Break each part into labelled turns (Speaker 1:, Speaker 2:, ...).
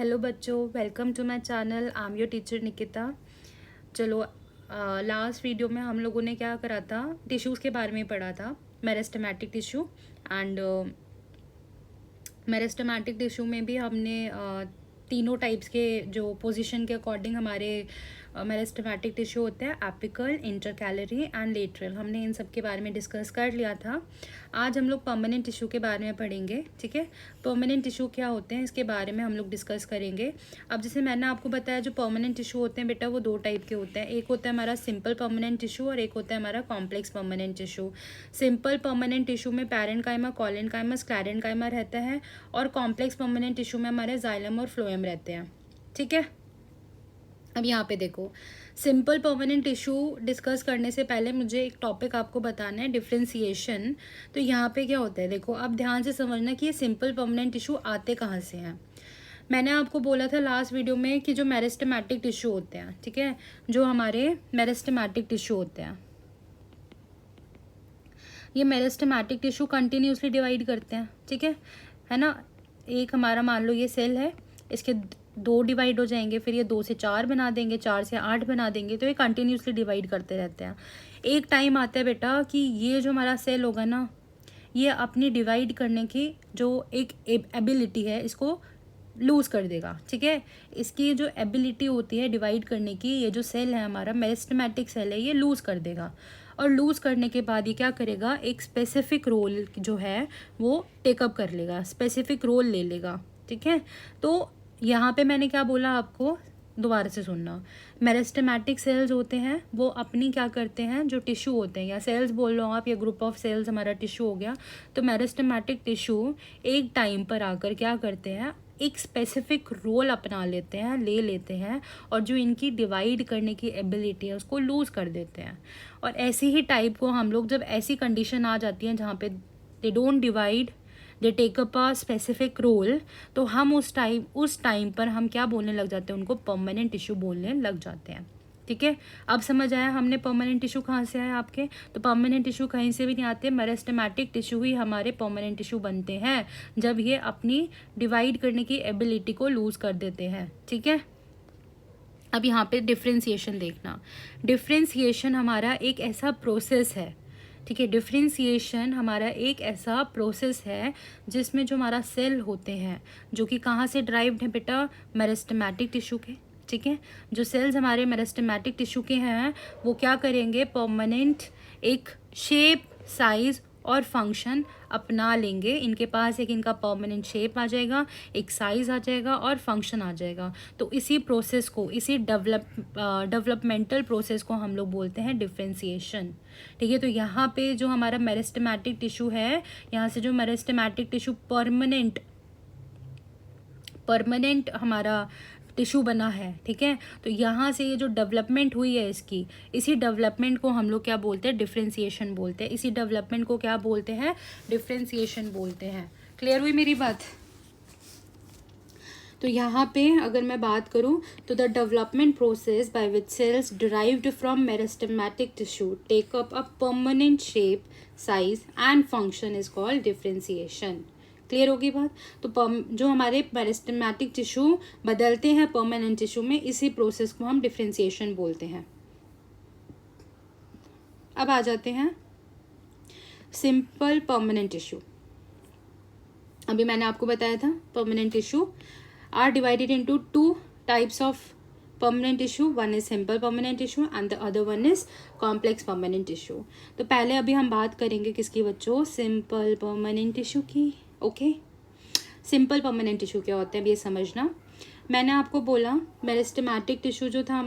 Speaker 1: Hello बच्चों, welcome to my channel. I am your teacher Nikita. चलो, last video में हम लोगों ने क्या करा था, टिश्यूज़ के बारे में पढ़ा था, meristematic tissue. And meristematic tissue में भी हमने तीनों टाइप्स के जो पोजीशन के अकॉर्डिंग हमारे मेरिस्टेमेटिक टिश्यू होते हैं, एपिकल, इंटरकैलरी एंड लेटरल, हमने इन सब के बारे में डिस्कस कर लिया था। आज हम लोग परमानेंट टिश्यू के बारे में पढ़ेंगे। ठीक है, परमानेंट टिश्यू क्या होते हैं इसके बारे में हम लोग डिस्कस करेंगे। अब जैसे मैंने आपको बताया, जो परमानेंट टिश्यू होते हैं बेटा, वो दो टाइप के होते हैं। एक होता है हमारा सिंपल परमानेंट टिश्यू और एक होता है हमारा complex permanent tissue. Simple permanent tissue में पैरेन्काइमा, कोलेनकाइमा, स्क्लेरेन्काइमा रहता है, और कॉम्प्लेक्स परमानेंट टिश्यू में हमारे जाइलम और फ्लोएम रहते हैं। ठीक है, अब यहाँ पे देखो, सिंपल परमानेंट टिश्यू डिस्कस करने से पहले मुझे एक टॉपिक आपको बताना है, डिफ्रेंसिएशन। तो यहाँ पे क्या होता है, देखो अब ध्यान से समझना कि ये सिंपल परमानेंट टिश्यू आते कहाँ से हैं। मैंने आपको बोला था लास्ट वीडियो में कि जो मेरिस्टेमेटिक टिश्यू होते हैं, ठीक है, जो हमारे मेरिस्टेमेटिक टिश्यू होते हैं, ये मेरिस्टेमेटिक टिश्यू कंटिन्यूसली डिवाइड करते हैं। ठीक है ना। एक हमारा मान लो ये सेल है, इसके दो डिवाइड हो जाएंगे, फिर ये 2 से 4 बना देंगे, 4 से 8 बना देंगे, तो ये कंटिन्यूसली डिवाइड करते रहते हैं। एक टाइम आता है बेटा कि ये जो हमारा सेल होगा ना, ये अपनी डिवाइड करने की जो एक एबिलिटी है, इसको लूज़ कर देगा। ठीक है, इसकी जो एबिलिटी होती है डिवाइड करने की, ये जो सेल है हमारा मेरिस्टेमेटिक सेल है, ये लूज़ कर देगा। और लूज़ करने के बाद ये क्या करेगा, एक स्पेसिफिक रोल जो है वो टेकअप कर लेगा, स्पेसिफिक रोल ले लेगा। ठीक है, तो यहाँ पे मैंने क्या बोला आपको, दोबारा से सुनना। मेरिस्टेमेटिक सेल्स होते हैं, वो अपनी क्या करते हैं, जो टिश्यू होते हैं, या सेल्स बोल लो आप, या ग्रुप ऑफ सेल्स हमारा टिश्यू हो गया, तो मेरिस्टेमेटिक टिश्यू एक टाइम पर आकर क्या करते हैं, एक स्पेसिफिक रोल अपना लेते हैं, ले लेते हैं, और जो इनकी डिवाइड करने की एबिलिटी है उसको लूज़ कर देते हैं। और ऐसी ही टाइप को हम लोग, जब ऐसी कंडीशन आ जाती है जहाँ पे they don't divide, they take up a specific role, तो हम उस टाइम पर हम क्या बोलने लग जाते हैं, उनको परमानेंट टिश्यू बोलने लग जाते हैं। ठीक है, अब समझ आया हमने परमानेंट टिश्यू कहाँ से आया आपके। तो परमानेंट टिश्यू कहीं से भी नहीं आते, मेरिस्टेमेटिक टिश्यू ही हमारे परमानेंट टिश्यू बनते हैं जब ये अपनी डिवाइड करने की एबिलिटी को लूज कर देते हैं। ठीक है, अब यहाँ पे डिफ्रेंसिएशन देखना। डिफ्रेंसिएशन हमारा एक ऐसा प्रोसेस है, ठीक है, डिफ्रेंसिएशन हमारा एक ऐसा प्रोसेस है जिसमें जो हमारा सेल होते हैं, जो कि कहाँ से ड्राइव्ड है बेटा, मेरिस्टेमेटिक टिश्यू के। ठीक है, जो सेल्स हमारे मेरिस्टेमेटिक टिश्यू के हैं, वो क्या करेंगे, परमानेंट एक शेप, साइज और फंक्शन अपना लेंगे। इनके पास एक इनका परमानेंट शेप आ जाएगा, एक साइज आ जाएगा और फंक्शन आ जाएगा। तो इसी प्रोसेस को, इसी डेवलपमेंटल प्रोसेस को हम लोग बोलते हैं डिफ्रेंसिएशन। ठीक है, तो यहाँ पे जो हमारा मेरिस्टेमेटिक टिश्यू है, यहाँ से जो मेरिस्टेमेटिक टिश्यू परमानेंट हमारा टिश्यू बना है, ठीक है, तो यहाँ से ये जो डेवलपमेंट हुई है इसकी, इसी डेवलपमेंट को हम लोग क्या बोलते हैं, डिफ्रेंसिएशन बोलते हैं। इसी डेवलपमेंट को क्या बोलते हैं, डिफ्रेंसिएशन बोलते हैं। क्लियर हुई मेरी बात। तो यहाँ पे अगर मैं बात करूँ तो the development process by which cells derived from meristematic tissue take up a permanent shape, size and function is called differentiation. Clear होगी बात। तो जो हमारे मेरिस्टेमेटिक टिश्यू बदलते हैं परमानेंट टिश्यू में, इसी प्रोसेस को हम डिफ्रेंसिएशन बोलते हैं। अब आ जाते हैं सिंपल परमानेंट टिश्यू। अभी मैंने आपको बताया था permanent tissue are divided into 2 types of permanent tissue. One is simple permanent tissue and the other one is complex permanent tissue. तो पहले अभी हम बात करेंगे किसकी बच्चों, सिंपल परमानेंट टिश्यू की। ओके, सिंपल परमानेंट टिश्यू क्या होता है, ये समझना। मैंने आपको बोला मेरिस्टेमेटिक टिश्यू जो था,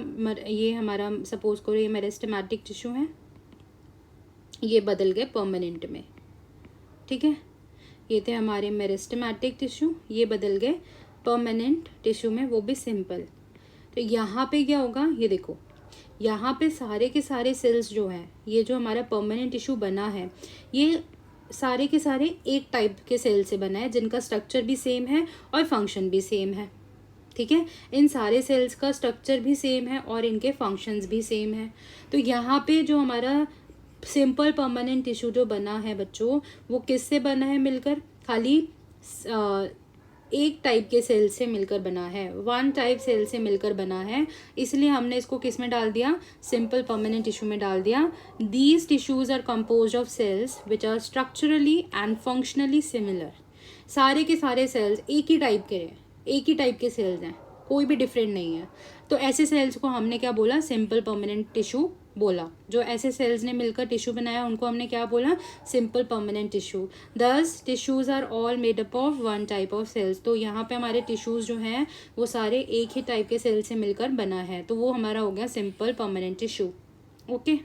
Speaker 1: ये हमारा सपोज करो ये मेरिस्टेमेटिक टिश्यू है, ये बदल गए परमानेंट में। ठीक है, ये थे हमारे मेरिस्टेमेटिक टिश्यू, ये बदल गए परमानेंट टिश्यू में, वो भी सिंपल। तो यहाँ पे क्या होगा, ये देखो, यहाँ पे सारे के सारे सेल्स जो हैं, ये जो हमारा परमानेंट टिश्यू बना है, ये सारे के सारे एक टाइप के सेल से बना है, जिनका स्ट्रक्चर भी सेम है और फंक्शन भी सेम है। ठीक है, इन सारे सेल्स का स्ट्रक्चर भी सेम है और इनके फंक्शंस भी सेम है। तो यहाँ पे जो हमारा सिंपल परमानेंट टिश्यू जो बना है बच्चों, वो किससे बना है मिलकर, खाली एक टाइप के सेल से मिलकर बना है, वन टाइप सेल से मिलकर बना है, इसलिए हमने इसको किस में डाल दिया, सिंपल परमानेंट टिश्यू में डाल दिया। These tissues are compose of cells which are structurally and functionally similar. सारे के सारे सेल्स एक ही टाइप के हैं, एक ही टाइप के सेल्स हैं, कोई भी डिफरेंट नहीं है। तो ऐसे सेल्स को हमने क्या बोला, सिंपल परमानेंट टिश्यू बोला। जो ऐसे सेल्स ने मिलकर टिश्यू बनाया उनको हमने क्या बोला, simple permanent tissue. This tissues are all made up of one type of cells. तो यहाँ पे हमारे टिश्यूज जो हैं वो सारे एक ही टाइप के सेल से मिलकर बना है, तो वो हमारा हो गया simple permanent tissue. Okay,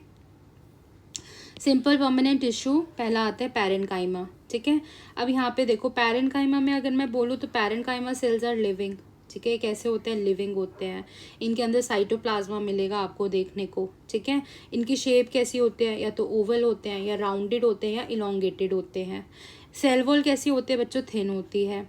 Speaker 1: simple permanent tissue पहला आता है पैरेन्काइमा। ठीक है, अब यहाँ पे देखो पैरेन्काइमा में अगर मैं बोलूँ तो पैरेन्काइमा सेल्स आर लिविंग। ठीक है, कैसे होते हैं, लिविंग होते हैं। इनके अंदर साइटोप्लाज्मा मिलेगा आपको देखने को। ठीक है, इनकी शेप कैसी होती है, या तो ओवल होते हैं, या राउंडेड होते हैं, या इलोंगेटेड होते हैं। सेल वॉल कैसी होती है बच्चों, थिन होती है।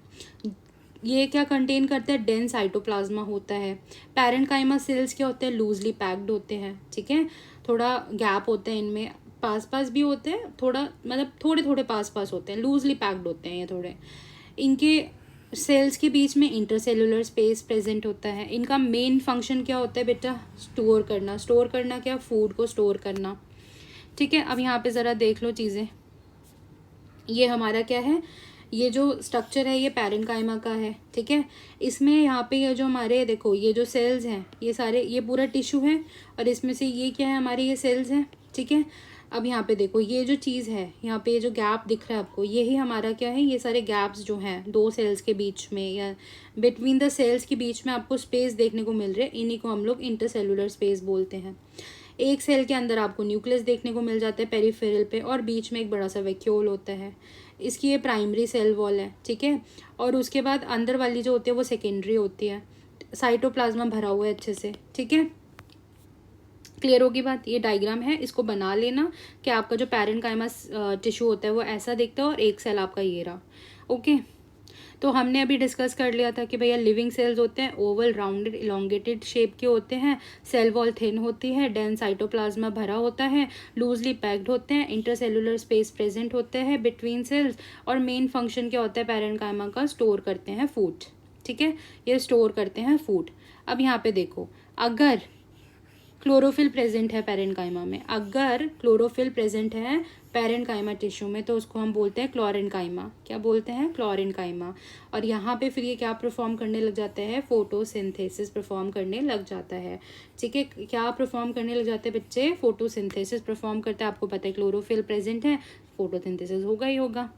Speaker 1: ये क्या कंटेन करते हैं, डेंस साइटोप्लाज्मा होता है। पैरेन्काइमा सेल्स क्या होते हैं, लूजली पैक्ड होते हैं। ठीक है, थोड़ा गैप होते हैं इनमें, पास पास भी होते हैं, थोड़ा मतलब थोड़े थोड़े पास पास होते हैं, लूजली पैक्ड होते हैं ये थोड़े। इनके सेल्स के बीच में इंटरसेलुलर स्पेस प्रेजेंट होता है। इनका मेन फंक्शन क्या होता है बेटा, स्टोर करना। स्टोर करना क्या, फूड को स्टोर करना। ठीक है, अब यहाँ पे ज़रा देख लो चीज़ें। ये हमारा क्या है, ये जो स्ट्रक्चर है ये पैरेन्काइमा का है। ठीक है, इसमें यहाँ पे ये जो हमारे देखो ये जो सेल्स हैं ये सारे, ये पूरा टिश्यू है, और इसमें से ये क्या है, हमारे ये सेल्स हैं। ठीक है, अब यहाँ पे देखो ये जो चीज़ है, यहाँ पे ये जो गैप दिख रहा है आपको, यही हमारा क्या है, ये सारे गैप्स जो हैं दो सेल्स के बीच में या बिटवीन द सेल्स के बीच में आपको स्पेस देखने को मिल रहे हैं, इन्हीं को हम लोग इंटरसेलुलर स्पेस बोलते हैं। एक सेल के अंदर आपको न्यूक्लियस देखने को मिल जाता है पेरिफेरल पे, और बीच में एक बड़ा सा वैक्यूल होता है। इसकी ये प्राइमरी सेल वॉल है। ठीक है, और उसके बाद अंदर वाली जो होती है वो सेकेंडरी होती है। साइटोप्लाज्मा भरा हुआ है अच्छे से। ठीक है, क्लियर होगी बात। ये डायग्राम है, इसको बना लेना कि आपका जो पैरेन्काइमा टिश्यू होता है वो ऐसा दिखता है, और एक सेल आपका ये रहा। ओके, तो हमने अभी डिस्कस कर लिया था कि भैया लिविंग सेल्स होते हैं, ओवल राउंडेड इलोंगेटेड शेप के होते हैं, सेल वॉल थिन होती है, डेंस साइटोप्लाज्मा भरा होता है, लूजली पैक्ड होते हैं, इंटरसेलुलर स्पेस प्रेजेंट होते हैं बिटवीन सेल्स, और मेन फंक्शन क्या होता है पैरेन्काइमा का, स्टोर करते हैं फूड। ठीक है, ये स्टोर करते हैं फूड। अब यहाँ पे देखो, अगर क्लोरोफिल प्रेजेंट है पैरेन्काइमा में, अगर क्लोरोफिल प्रेजेंट है पैरेन्काइमा टिश्यू में, तो उसको हम बोलते हैं क्लोरेन्काइमा। क्या बोलते हैं, क्लोरेन्काइमा। और यहाँ पे फिर ये क्या परफॉर्म करने लग जाता है, फोटोसिंथेसिस परफॉर्म करने लग जाता है। ठीक है, क्या परफॉर्म करने लग जाते हैं बच्चे, फोटोसिंथेसिस परफॉर्म करता है। आपको पता है क्लोरोफिल प्रेजेंट है, फोटोसिंथेसिस होगा ही होगा।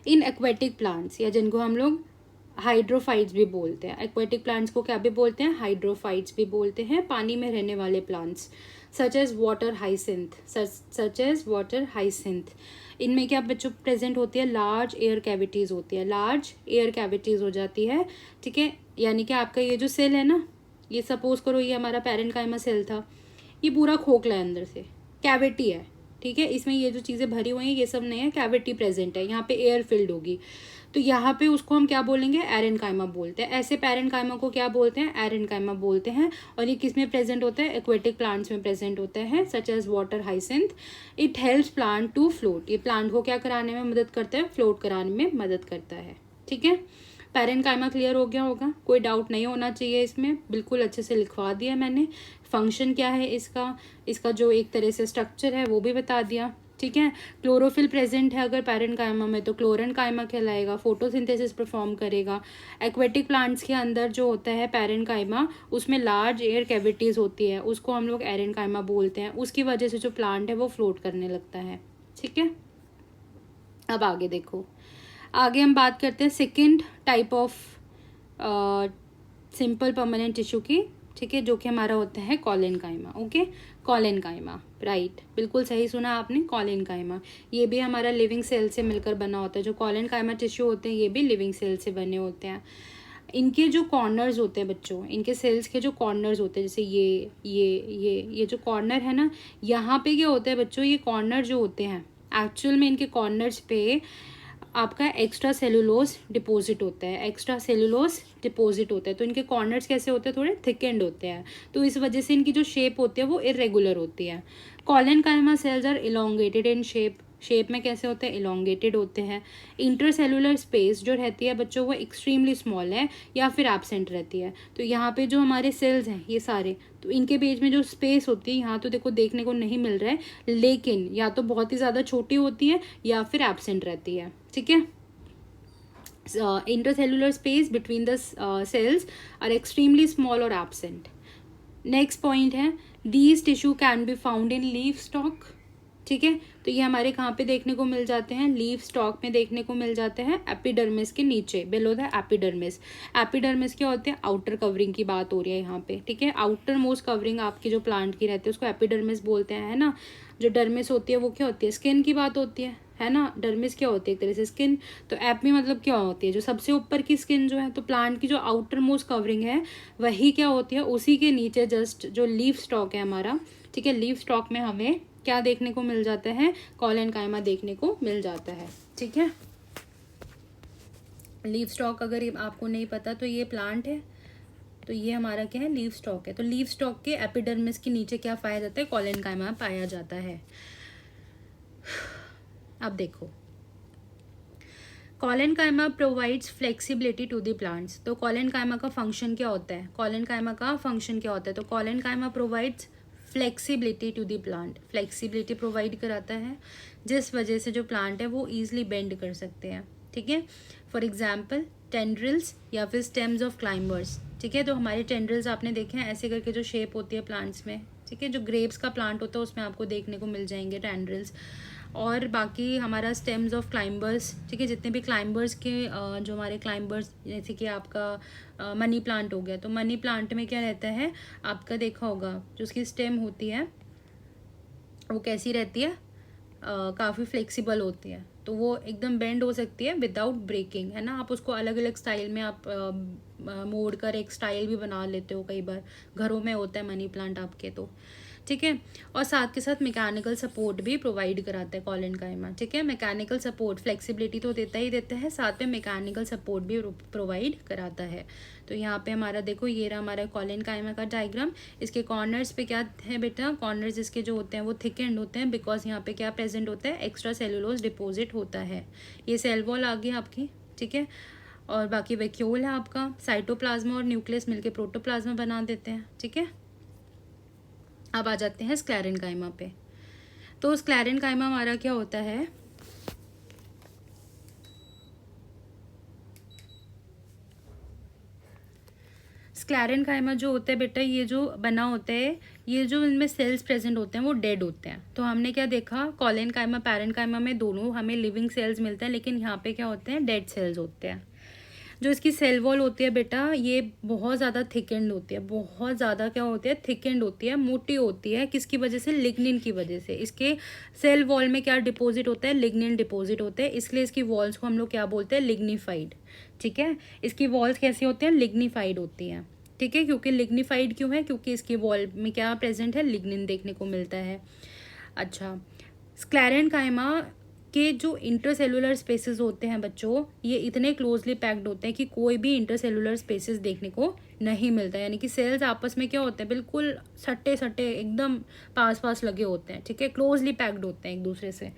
Speaker 1: इन एक्वेटिक प्लांट्स, या जिनको हम लोग हाइड्रोफाइट्स भी बोलते हैं, एक्वेटिक प्लांट्स को क्या भी बोलते हैं, हाइड्रोफाइट्स भी बोलते हैं, पानी में रहने वाले plants, such as water hyacinth, such as water hyacinth. इनमें क्या बच्चों प्रेजेंट होती है, लार्ज एयर कैविटीज़ होती है, लार्ज एयर कैविटीज़ हो जाती है। ठीक है, यानी कि आपका ये जो सेल है ना, ये सपोज करो ये हमारा पैरेन्काइमा सेल था, ये पूरा खोखला है, अंदर से कैविटी है। ठीक है, इसमें ये जो चीज़ें भरी हुई हैं ये सब नहीं है, कैविटी प्रेजेंट है, यहाँ पे एयर फिल्ड होगी, तो यहाँ पे उसको हम क्या बोलेंगे, एरेन्काइमा बोलते हैं। ऐसे पैरेन्काइमा को क्या बोलते हैं, एरेन्काइमा बोलते हैं। और ये किस में प्रेजेंट होता है, एक्वेटिक प्लांट्स में प्रेजेंट होता है, such as water hyacinth. It helps plant to float, ये प्लांट को क्या कराने में मदद करता है, फ्लोट कराने में मदद करता है। ठीक है, पैरेन्काइमा क्लियर हो गया होगा, कोई डाउट नहीं होना चाहिए इसमें, बिल्कुल अच्छे से लिखवा दिया मैंने। फंक्शन क्या है इसका, इसका जो एक तरह से स्ट्रक्चर है वो भी बता दिया। ठीक है, क्लोरोफिल प्रेजेंट है अगर पैरेन्काइमा में तो क्लोरेन्काइमा कहलाएगा, फोटोसिंथेसिस परफॉर्म करेगा। एक्वेटिक प्लांट्स के अंदर जो होता है पैरेन्काइमा, उसमें लार्ज एयर कैविटीज़ होती है, उसको हम लोग एरेन्काइमा बोलते हैं। उसकी वजह से जो प्लांट है वो फ्लोट करने लगता है। ठीक है, अब आगे देखो, आगे हम बात करते हैं second type of simple permanent tissue की। ठीक है, जो कि हमारा होता है कॉलेनकाइमा। ओके, कॉलेनकाइमा, राइट, बिल्कुल सही सुना आपने, कॉलेनकाइमा। ये भी हमारा लिविंग सेल से मिलकर बना होता है। जो कॉलेनकाइमा टिश्यू होते हैं ये भी लिविंग सेल से बने होते हैं। इनके जो कॉर्नर्स होते हैं बच्चों, इनके सेल्स के जो कॉर्नर्स होते हैं, जैसे ये जो कॉर्नर है ना, यहाँ पे क्या होता है बच्चों, ये कॉर्नर जो होते हैं एक्चुअल में इनके कॉर्नर्स पे आपका एक्स्ट्रा सेलुलोज डिपॉजिट होता है, एक्स्ट्रा सेलुलोज डिपॉजिट होता है। तो इनके कॉर्नर्स कैसे होते हैं, थोड़े थिक एंड होते हैं, तो इस वजह से इनकी जो शेप होती है वो इरेगुलर होती है। Collenchyma cells are elongated in shape, shape में कैसे होते हैं, इलोंगेटेड होते हैं। इंटरसेलुलर स्पेस जो रहती है बच्चों वो एक्सट्रीमली स्मॉल है या फिर एब्सेंट रहती है। तो यहाँ पे जो हमारे सेल्स हैं ये सारे, तो इनके बीच में जो स्पेस होती है यहाँ तो देखो देखने को नहीं मिल रहा है, लेकिन या तो बहुत ही ज़्यादा छोटी होती है या फिर एब्सेंट रहती है, ठीक है। Intercellular space between the cells are extremely small or absent. Next point है, these tissue can be found in leaf stalk, ठीक है। तो ये हमारे कहाँ पे देखने को मिल जाते हैं, लीफ स्टॉक में देखने को मिल जाते हैं, एपिडर्मिस के नीचे, बिलो द एपिडर्मिस। एपिडर्मिस क्या होते हैं, आउटर कवरिंग की बात हो रही है यहाँ पे, ठीक है। आउटर मोस्ट कवरिंग आपकी जो प्लांट की रहती है उसको एपिडर्मिस बोलते हैं, है ना। जो डर्मिस होती है वो क्या होती है, स्किन की बात होती है ना। डर्मिस क्या होती है, एक तरह से स्किन। तो एपी मतलब क्या होती है, जो सबसे ऊपर की स्किन जो है। तो प्लांट की जो आउटर मोस्ट कवरिंग है वही क्या होती है, उसी के नीचे जस्ट जो लीफ स्टॉक है हमारा, ठीक है। लीफ स्टॉक में हमें क्या देखने को मिल जाता है, कॉलेनकाइमा देखने को मिल जाता है, ठीक है। लीफ स्टॉक अगर आपको नहीं पता तो ये प्लांट है, तो ये हमारा क्या है, लीफ स्टॉक है। तो लीफ स्टॉक के एपिडर्मिस के नीचे क्या पाया जाता है, कॉलेनकाइमा पाया जाता है। अब देखो, collenchyma provides flexibility to the plants. तो कॉलेनकाइमा का फंक्शन क्या होता है, कॉलेनकाइमा का फंक्शन क्या होता है, तो collenchyma provides flexibility to the plant. Flexibility provide कराता है जिस वजह से जो प्लांट है वो ईजिली बेंड कर सकते हैं, ठीक है। फॉर एग्जाम्पल टेंड्रिल्स या फिर स्टेम्स ऑफ क्लाइंबर्स, ठीक है। तो हमारे टेंड्रिल्स आपने देखे हैं ऐसे करके जो शेप होती है प्लांट्स में, ठीक है। जो ग्रेप्स का प्लांट होता है उसमें आपको देखने को मिल जाएंगे टेंड्रिल्स। और बाकी हमारा स्टेम्स ऑफ क्लाइंबर्स, ठीक है। जितने भी क्लाइंबर्स के जो हमारे क्लाइंबर्स, जैसे कि आपका मनी प्लांट हो गया, तो मनी प्लांट में क्या रहता है, आपका देखा होगा जो उसकी स्टेम होती है वो कैसी रहती है, काफ़ी फ्लेक्सिबल होती है। तो वो एकदम बेंड हो सकती है विदाउट ब्रेकिंग, है ना। आप उसको अलग अलग स्टाइल में आप मोड़ कर एक स्टाइल भी बना लेते हो, कई बार घरों में होता है मनी प्लांट आपके, तो ठीक है। और साथ के साथ मैकेनिकल सपोर्ट भी प्रोवाइड कराता है कॉलेनकाइमा, ठीक है। मैकेनिकल सपोर्ट, फ्लेक्सिबिलिटी तो देता ही देता है, साथ में मैकेनिकल सपोर्ट भी प्रोवाइड कराता है। तो यहाँ पे हमारा देखो, ये रहा हमारा कॉलेनकाइमा का डायग्राम। इसके कॉर्नर्स पे क्या है बेटा, कॉर्नर्स इसके जो होते हैं वो थिक एंड होते हैं, बिकॉज यहाँ पे क्या प्रेजेंट होता है, एक्स्ट्रा सेलुलोज डिपोजिट होता है। ये सेल वॉल आ गई आपकी, ठीक है। और बाकी वैक्यूल है आपका, साइटोप्लाज्मा और न्यूक्लियस मिलकर प्रोटोप्लाज्मा बना देते हैं, ठीक है। अब आ जाते हैं स्क्लेरेनकाइमा पे। तो स्क्लेरेनकाइमा हमारा क्या होता है, स्क्लेरेनकाइमा जो होता है बेटा, ये जो बना होता है, ये जो इनमें सेल्स प्रेजेंट होते हैं वो डेड होते हैं। तो हमने क्या देखा, कॉलेनकाइमा पैरेनकाइमा में दोनों हमें लिविंग सेल्स मिलते हैं, लेकिन यहाँ पे क्या होते हैं, डेड सेल्स होते हैं। जो इसकी सेल वॉल होती है बेटा, ये बहुत ज़्यादा थिकेंड होती है, बहुत ज़्यादा क्या होती है, थिकेंड होती है, मोटी होती है। किसकी वजह से, लिग्निन की वजह से। इसके सेल वॉल में क्या डिपॉजिट होता है, लिग्निन डिपॉजिट होते हैं, इसलिए इसकी वॉल्स को हम लोग क्या बोलते हैं, लिग्निफाइड, ठीक है। इसकी वॉल्स कैसी होती हैं, लिग्निफाइड होती हैं, ठीक है। क्योंकि लिग्निफाइड क्यों है, क्योंकि इसकी वॉल में क्या प्रेजेंट है, लिग्निन देखने को मिलता है। अच्छा, स्क्लेरेनकाइमा के जो इंटरसेलुलर स्पेसेस होते हैं बच्चों, ये इतने क्लोजली पैक्ड होते हैं कि कोई भी इंटरसेलुलर स्पेसेस देखने को नहीं मिलता। यानी कि सेल्स आपस में क्या होते हैं, बिल्कुल सट्टे सट्टे एकदम पास पास लगे होते हैं, ठीक है। क्लोजली पैक्ड होते हैं एक दूसरे से।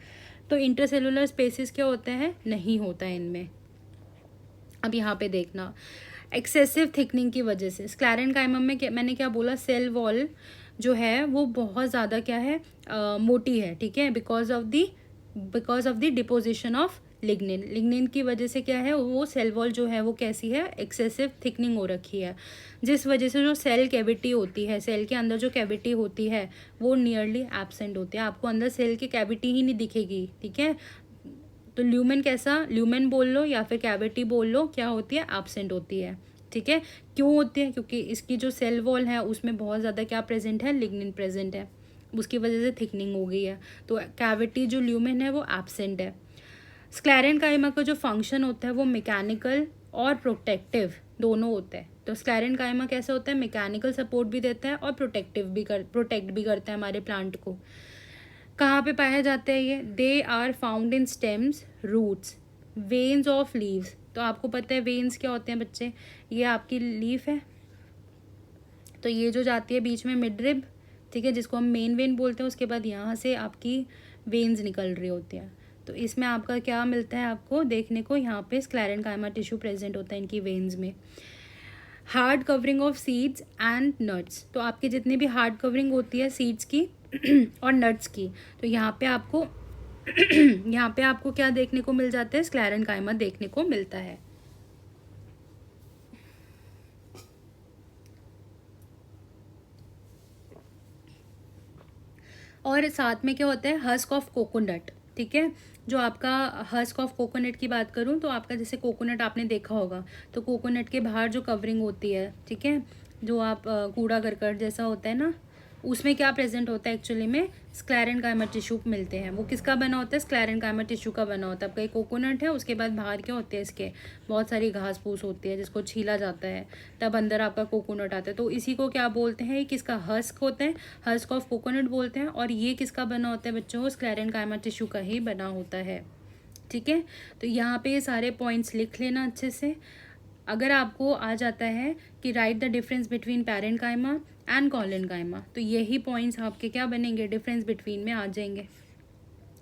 Speaker 1: तो इंटरसेलुलर स्पेसेस क्या होते हैं, नहीं होता है इनमें। अब यहाँ पे देखना, एक्सेसिव थिकनिंग की वजह से स्क्लेरेनकाइमा में मैंने क्या बोला, सेल वॉल जो है वो बहुत ज़्यादा क्या है, मोटी है, ठीक है। Because of the deposition of lignin. Lignin की वजह से क्या है, वो सेल वॉल जो है वो कैसी है, एक्सेसिव थिकनिंग हो रखी है, जिस वजह से जो सेल कैविटी होती है, सेल के अंदर जो कैविटी होती है वो नियरली एब्सेंट होती है। आपको अंदर सेल की कैविटी ही नहीं दिखेगी, ठीक है। तो ल्यूमेन कैसा, ल्यूमेन बोल लो या फिर कैविटी बोल लो, क्या होती है, एब्सेंट होती है, ठीक है। क्यों होती है, क्योंकि इसकी जो सेल वॉल है उसमें बहुत ज़्यादा क्या प्रेजेंट है, लिग्निन प्रेजेंट है, उसकी वजह से थिकनिंग हो गई है। तो कैविटी जो ल्यूमेन है वो एब्सेंट है। स्क्लेरेनकाइमा का जो फंक्शन होता है वो मैकेनिकल और प्रोटेक्टिव दोनों होता है। तो स्क्लेरेनकाइमा कैसा होता है, मैकेनिकल सपोर्ट भी देता है और प्रोटेक्ट भी करता है हमारे प्लांट को। कहाँ पे पाया जाता है ये, they are found in stems, roots, veins of leaves. तो आपको पता है वेन्स क्या होते हैं बच्चे, ये आपकी लीफ है, तो ये जो जाती है बीच में मिडरिब, ठीक है, जिसको हम मेन वेन बोलते हैं। उसके बाद यहाँ से आपकी वेन्स निकल रही होती हैं। तो इसमें आपका क्या मिलता है आपको देखने को, यहाँ पे स्क्लेरेंकाइमा टिश्यू प्रेजेंट होता है इनकी वेन्स में। Hard covering of seeds and nuts, तो आपकी जितनी भी हार्ड कवरिंग होती है सीड्स की और नट्स की, तो यहाँ पे आपको यहाँ पे आपको क्या देखने को मिल जाता है, स्क्लेरेंकाइमा देखने को मिलता है। और साथ में क्या होता है, हस्क ऑफ कोकोनट, ठीक है। जो आपका हस्क ऑफ कोकोनट की बात करूं तो आपका जैसे कोकोनट आपने देखा होगा, तो कोकोनट के बाहर जो कवरिंग होती है, ठीक है, जो आप कूड़ा करकट जैसा होता है ना, उसमें क्या प्रेजेंट होता है एक्चुअली में, स्क्लेरेंकाइमा टिश्यू मिलते हैं। वो किसका बना होता है, स्क्लेरेंकाइमा टिश्यू का बना होता है। आपका एक कोकोनट है, उसके बाद बाहर क्या होते हैं इसके, बहुत सारी घास फूस होती है जिसको छीला जाता है, तब अंदर आपका कोकोनट आता है। तो इसी को क्या बोलते हैं, किसका हस्क होता है, हस्क ऑफ कोकोनट बोलते हैं। और ये किसका बना होता है बच्चों, स्क्लेरेंकाइमा टिश्यू का ही बना होता है, ठीक है। तो यहाँ पे ये सारे पॉइंट्स लिख लेना अच्छे से। अगर आपको आ जाता है कि right the difference between parenchyma and collenchyma, तो यही पॉइंट्स आपके क्या बनेंगे, डिफरेंस बिटवीन में आ जाएंगे,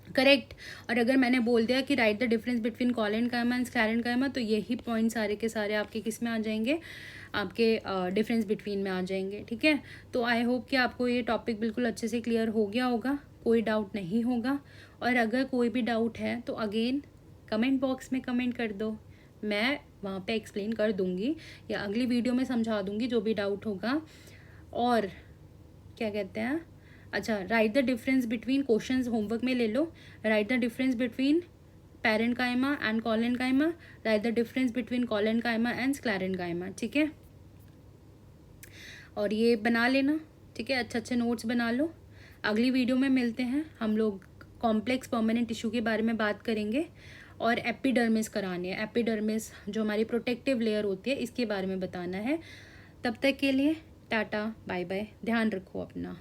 Speaker 1: करेक्ट। और अगर मैंने बोल दिया कि right the difference between collenchyma and sclerenchyma, तो यही पॉइंट सारे के सारे आपके किस में आ जाएंगे, आपके डिफरेंस बिटवीन में आ जाएंगे, ठीक है। तो आई होप कि आपको ये टॉपिक बिल्कुल अच्छे से क्लियर हो गया होगा, कोई डाउट नहीं होगा। और अगर कोई भी डाउट है तो अगेन कमेंट बॉक्स में कमेंट कर दो, मैं वहाँ पे एक्सप्लेन कर दूँगी या अगली वीडियो में समझा दूँगी जो भी डाउट होगा। और क्या कहते हैं, अच्छा, right the difference between, questions homework में ले लो, right the difference between parenchyma and collenchyma, right the difference between collenchyma and sclerenchyma, ठीक है। और ये बना लेना, ठीक है, अच्छे अच्छे नोट्स बना लो। अगली वीडियो में मिलते हैं, हम लोग कॉम्प्लेक्स परमानेंट टिश्यू के बारे में बात करेंगे और एपिडर्मिस करानी है, एपिडर्मिस जो हमारी प्रोटेक्टिव लेयर होती है इसके बारे में बताना है। तब तक के लिए टाटा बाय बाय, ध्यान रखो अपना।